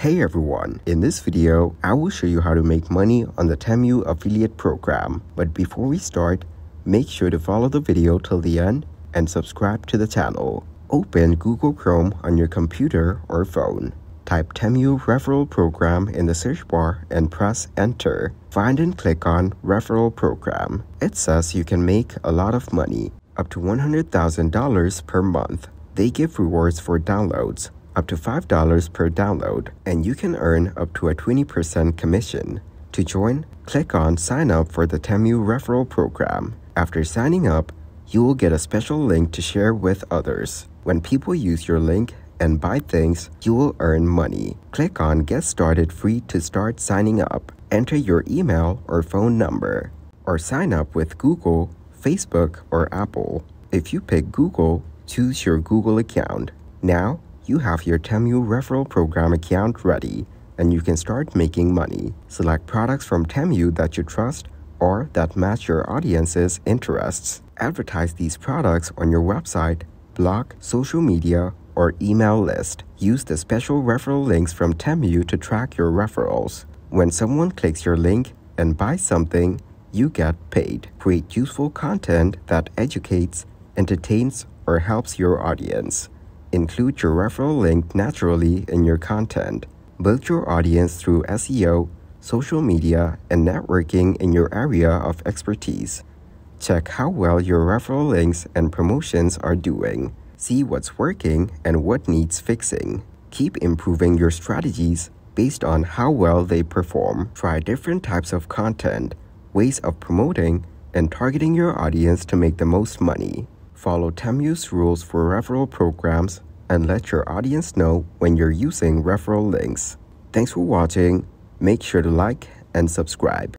Hey everyone, in this video, I will show you how to make money on the Temu affiliate program. But before we start, make sure to follow the video till the end and subscribe to the channel. Open Google Chrome on your computer or phone. Type Temu referral program in the search bar and press enter. Find and click on referral program. It says you can make a lot of money, up to $100,000 per month. They give rewards for downloads, up to $5 per download, and you can earn up to a 20% commission. To join, click on sign up for the Temu referral program. After signing up, you will get a special link to share with others. When people use your link and buy things, you will earn money. Click on get started free to start signing up. Enter your email or phone number, or sign up with Google, Facebook, or Apple. If you pick Google, choose your Google account. Now, you have your Temu referral program account ready, and you can start making money. Select products from Temu that you trust or that match your audience's interests. Advertise these products on your website, blog, social media, or email list. Use the special referral links from Temu to track your referrals. When someone clicks your link and buys something, you get paid. Create useful content that educates, entertains, or helps your audience. Include your referral link naturally in your content. Build your audience through SEO, social media, and networking in your area of expertise. Check how well your referral links and promotions are doing. See what's working and what needs fixing. Keep improving your strategies based on how well they perform. Try different types of content, ways of promoting, and targeting your audience to make the most money. Follow Temu's rules for referral programs and let your audience know when you're using referral links. Thanks for watching. Make sure to like and subscribe.